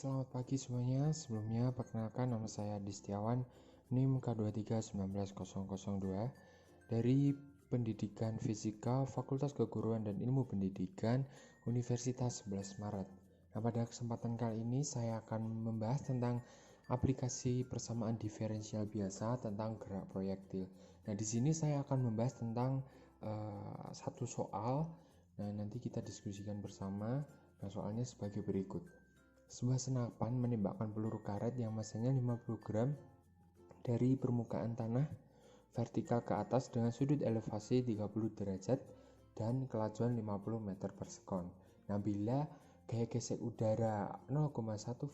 Selamat pagi semuanya. Sebelumnya perkenalkan nama saya Distiawan, NIM K23190002 dari Pendidikan Fisika Fakultas Keguruan dan Ilmu Pendidikan Universitas 11 Maret. Nah, pada kesempatan kali ini saya akan membahas tentang aplikasi persamaan diferensial biasa tentang gerak proyektil. Nah, di sini saya akan membahas tentang satu soal. Nah, nanti kita diskusikan bersama. Nah, soalnya sebagai berikut. Sebuah senapan menembakkan peluru karet yang masanya 50 gram dari permukaan tanah vertikal ke atas dengan sudut elevasi 30 derajat dan kelajuan 50 meter per sekon. Nah, bila gaya gesek udara 0,1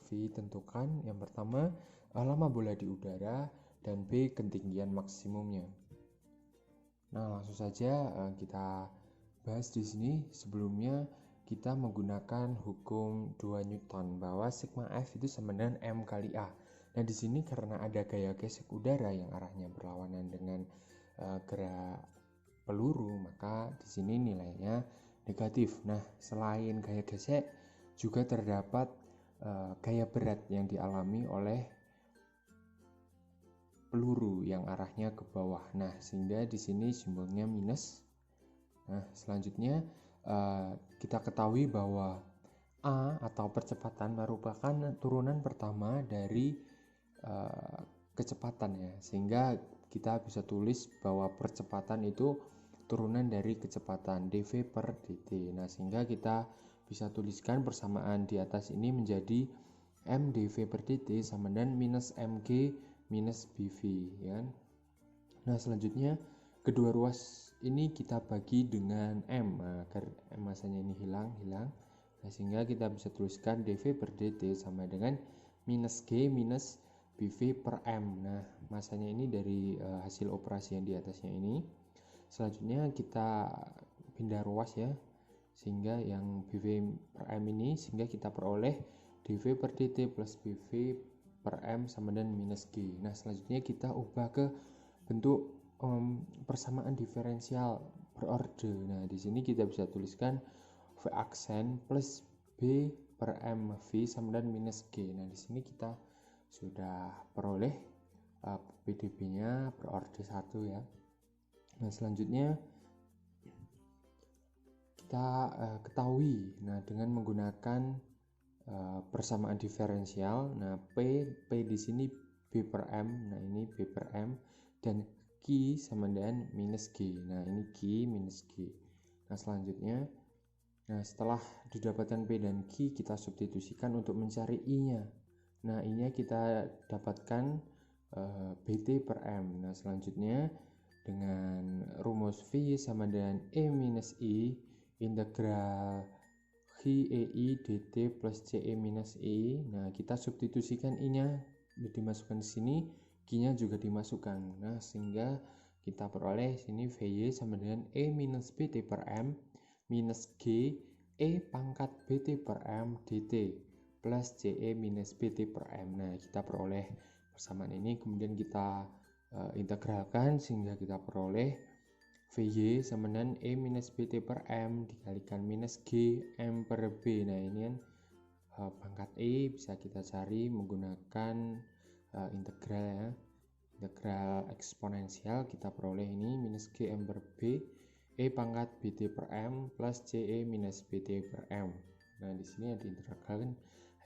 V, tentukan yang pertama lama bola di udara dan B ketinggian maksimumnya. Nah, langsung saja kita bahas di sini. Sebelumnya kita menggunakan hukum 2 Newton bahwa sigma F itu sama dengan M kali A. Nah, di sini karena ada gaya gesek udara yang arahnya berlawanan dengan gerak peluru, maka di sini nilainya negatif. Nah, selain gaya gesek juga terdapat gaya berat yang dialami oleh peluru yang arahnya ke bawah. Nah, sehingga di sini simbolnya minus. Nah, selanjutnya kita ketahui bahwa A atau percepatan merupakan turunan pertama dari kecepatan ya, sehingga kita bisa tulis bahwa percepatan itu turunan dari kecepatan dv per dt. Nah, sehingga kita bisa tuliskan persamaan di atas ini menjadi m dv per dt sama dengan minus mg minus bv ya. Nah, selanjutnya kedua ruas ini kita bagi dengan M agar masanya ini hilang. Nah, sehingga kita bisa tuliskan dv per dt sama dengan minus g minus bv per m. Nah, masanya ini dari hasil operasi yang di atasnya ini. Selanjutnya kita pindah ruas ya, sehingga yang bv per m ini, sehingga kita peroleh dv per dt plus bv per m sama dengan minus g. Nah, selanjutnya kita ubah ke bentuk persamaan diferensial berorde. Nah, di sini kita bisa tuliskan V aksen plus B per M V sama dengan minus G. Nah, di sini kita sudah peroleh PDB-nya berorde 1 ya. Nah, selanjutnya kita ketahui dengan menggunakan persamaan diferensial. Nah, P di sini B per M. Nah, ini B per M dan Q sama dengan minus G. Nah, ini Q minus G. Nah, selanjutnya setelah didapatkan P dan Q, kita substitusikan untuk mencari I-nya. Nah, I-nya kita dapatkan BT per M. Nah, selanjutnya dengan rumus V sama dengan E minus I integral GEI dt plus CE minus I. Nah, kita substitusikan I-nya dimasukkan di sini, Q-nya juga dimasukkan. Nah, sehingga kita peroleh sini VY sama dengan E minus BT per M minus G E pangkat BT per M dt plus CE minus BT per M. Nah, kita peroleh persamaan ini, kemudian kita integralkan sehingga kita peroleh VY sama dengan E minus BT per M dikalikan minus G M per B. Nah, ini kan pangkat E bisa kita cari menggunakan integral ya, integral eksponensial. Kita peroleh ini minus G M per B E pangkat BT per M plus CE minus BT per M. Nah, di sini yang diintegralkan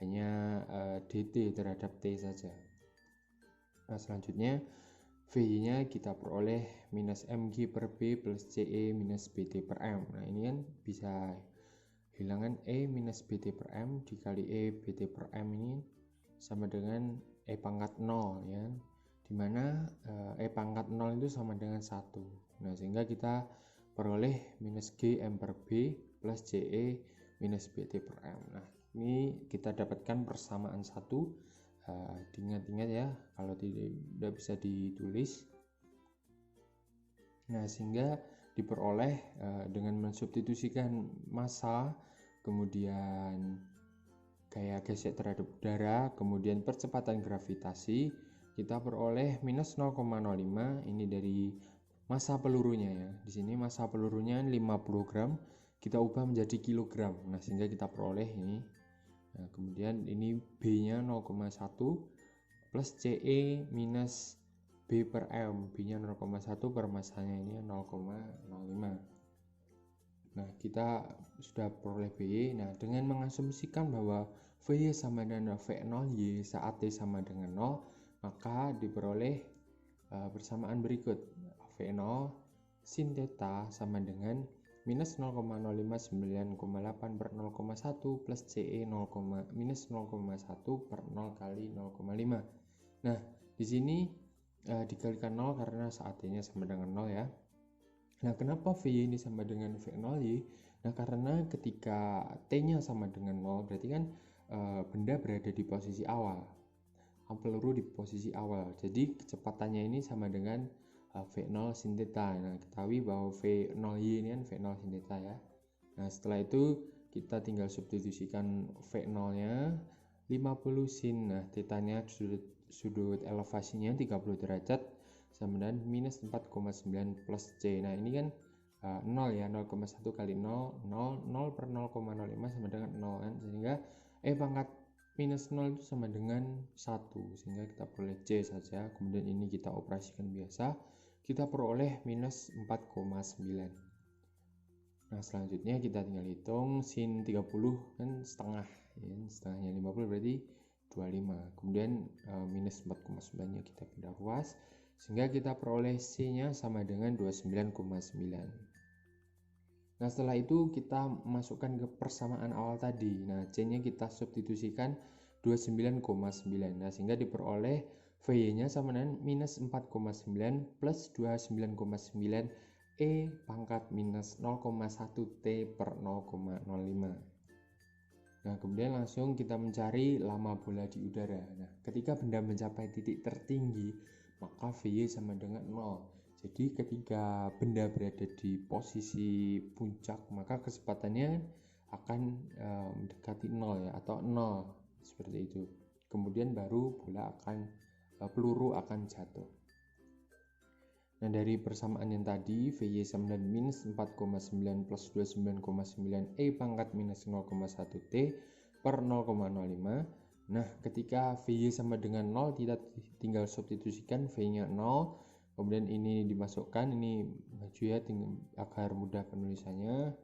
hanya dt terhadap T saja. Nah, selanjutnya V-nya kita peroleh minus mg per B plus CE minus BT per M. Nah, ini kan bisa hilangan E minus BT per M dikali E BT per M ini sama dengan E pangkat 0 ya, dimana E pangkat 0 itu sama dengan 1. Nah, sehingga kita peroleh minus G M per B plus CE minus BT per M. Nah, ini kita dapatkan persamaan 1. Diingat-ingat ya kalau tidak bisa ditulis. Nah, sehingga diperoleh dengan mensubstitusikan massa, kemudian gaya gesek terhadap udara, kemudian percepatan gravitasi, kita peroleh minus 0,05. Ini dari massa pelurunya ya. Di sini massa pelurunya 50 gram, kita ubah menjadi kilogram. Nah, sehingga kita peroleh ini Nah, kemudian ini B-nya 0,1 plus CE minus B per M. B-nya 0,1 per masanya ini 0,05. Nah, kita sudah peroleh BY. Nah, dengan mengasumsikan bahwa VY sama dengan V0Y saat T sama dengan 0, maka diperoleh persamaan berikut. V0 sin theta sama dengan minus 0,059,8 per 0,1 plus CE minus 0,1 per 0 kali 0,5. Nah, di sini dikalikan 0 karena saat T-nya sama dengan 0 ya. Nah, kenapa VY ini sama dengan V0Y? Nah, karena ketika T-nya sama dengan 0, berarti kan benda berada di posisi awal. Peluru di posisi awal. Jadi, kecepatannya ini sama dengan V0 sin theta. Nah, ketahui bahwa V0Y ini kan V0 sin theta ya. Nah, setelah itu kita tinggal substitusikan V0-nya 50 sin. Nah, theta-nya sudut elevasinya 30 derajat sama dengan minus 4,9 plus C. Nah, ini kan 0 ya, 0,1 kali 0, 0 per 0,05 sama dengan 0 kan, sehingga pangkat minus 0 itu sama dengan 1, sehingga kita peroleh C saja. Kemudian ini kita operasikan biasa, kita peroleh minus 4,9. Nah, selanjutnya kita tinggal hitung sin 30 kan setengah ya, setengahnya 50 berarti 25. Kemudian minus 4,9 nya kita pindah ruas, sehingga kita peroleh C-nya sama dengan 29,9. Nah, setelah itu kita masukkan ke persamaan awal tadi. Nah, C-nya kita substitusikan 29,9. Nah, sehingga diperoleh VY-nya sama dengan minus 4,9 plus 29,9 E pangkat minus 0,1 T per 0,05. Nah, kemudian langsung kita mencari lama bola di udara. Nah, ketika benda mencapai titik tertinggi, maka VY sama dengan 0. Jadi ketika benda berada di posisi puncak, maka kecepatannya akan mendekati 0 ya, atau 0 seperti itu. Kemudian baru peluru akan jatuh. Nah, dari persamaan yang tadi, VY sama dengan minus 4,9 plus 29,9 E pangkat minus 0,1 T per 0,05. Nah, ketika VY sama dengan 0, kita tinggal substitusikan V-nya 0, kemudian ini dimasukkan, ini maju ya agar mudah penulisannya.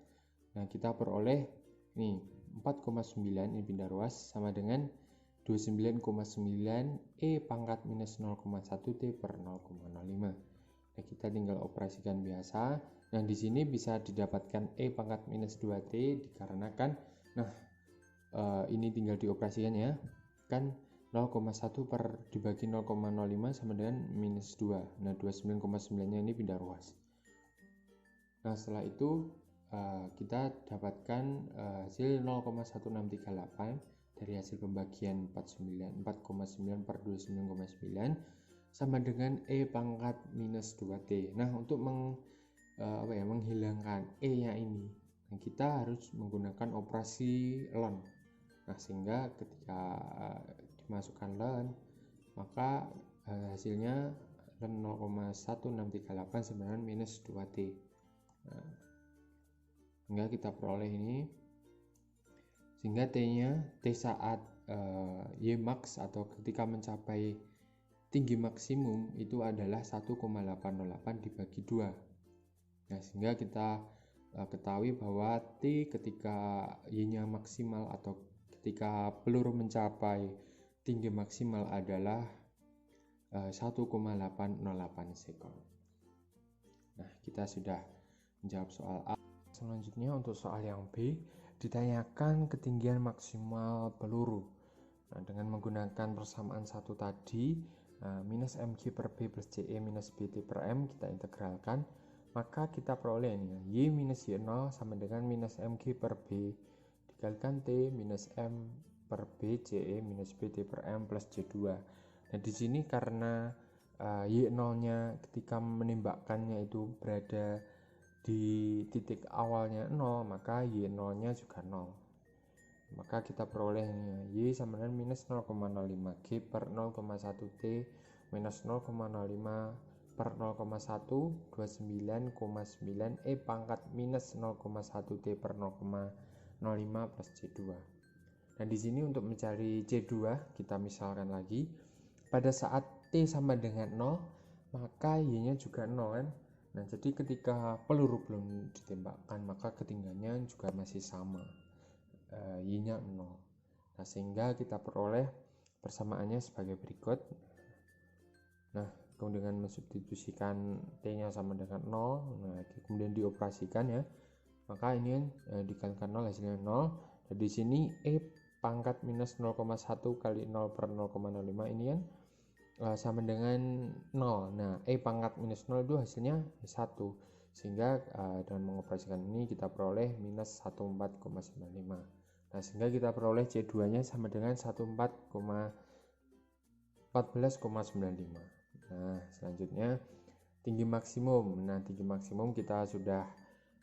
Nah, kita peroleh ini 4,9, ini pindah ruas, sama dengan 29,9 E pangkat minus 0,1 T per 0,05. Nah, kita tinggal operasikan biasa. Nah, di sini bisa didapatkan E pangkat minus 2T dikarenakan, nah ini tinggal dioperasikan ya, kan 0,1 per dibagi 0,05 sama dengan minus 2. Nah, 29,9 nya ini pindah ruas. Nah, setelah itu kita dapatkan hasil 0,1638 dari hasil pembagian 4,9 per 29,9 sama dengan E pangkat minus 2T. Nah, untuk menghilangkan E nya ini, nah, kita harus menggunakan operasi ln. Nah, sehingga ketika dimasukkan ln, maka hasilnya ln 0,1638 sama dengan minus 2T. Nah, sehingga kita peroleh ini, sehingga T saat Y max atau ketika mencapai tinggi maksimum itu adalah 1,808 dibagi 2. Nah, sehingga kita ketahui bahwa T ketika Y-nya maksimal atau ketika peluru mencapai tinggi maksimal adalah 1,808 sekon. Nah, kita sudah menjawab soal A. Selanjutnya untuk soal yang B, ditanyakan ketinggian maksimal peluru. Nah, dengan menggunakan persamaan satu tadi, minus mg per b plus ce minus bt per m, kita integralkan, maka kita peroleh ini y minus y0 sama dengan minus mg per b dikalikan t minus m per b ce minus bt per m plus c2. Nah, di sini karena y0-nya ketika menembakkannya itu berada di titik awalnya 0, maka y0-nya juga 0. Maka kita peroleh y sama dengan minus 0,05 g per 0,1 t minus 0,05 per 0,1 29,9 e pangkat minus 0,1 t per 0,05 plus c2. Nah, di sini untuk mencari C2 kita misalkan lagi, pada saat T sama dengan 0, maka Y-nya juga 0 kan. Nah, jadi ketika peluru belum ditembakkan, maka ketinggiannya juga masih sama, Y-nya 0. Nah, sehingga kita peroleh persamaannya sebagai berikut. Nah, kemudian mensubstitusikan T-nya sama dengan 0, nah kemudian dioperasikan ya, maka ini dikalikan 0 hasilnya 0. Dan di sini E pangkat minus 0,1 kali 0 per 0,05 ini kan sama dengan 0. Nah, E pangkat minus 0 itu hasilnya 1, sehingga dengan mengoperasikan ini kita peroleh minus 14,95. Nah, sehingga kita peroleh C2 nya sama dengan 14,95. Nah, selanjutnya tinggi maksimum. Nah, tinggi maksimum kita sudah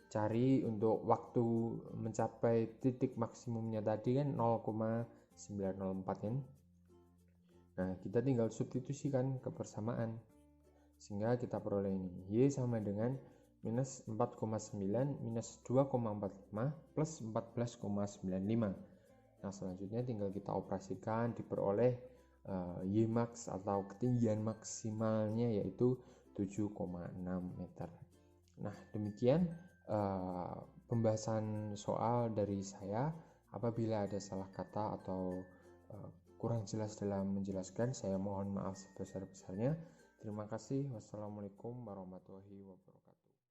cari untuk waktu mencapai titik maksimumnya tadi kan 0,904 kan. Nah, kita tinggal substitusikan ke persamaan, sehingga kita peroleh ini Y sama dengan minus 4,9 minus 2,45 plus 14,95. Nah, selanjutnya tinggal kita operasikan, diperoleh Y max atau ketinggian maksimalnya yaitu 7,6 meter. Nah, demikian pembahasan soal dari saya. Apabila ada salah kata atau kurang jelas dalam menjelaskan, saya mohon maaf sebesar-besarnya. Terima kasih. Wassalamualaikum warahmatullahi wabarakatuh.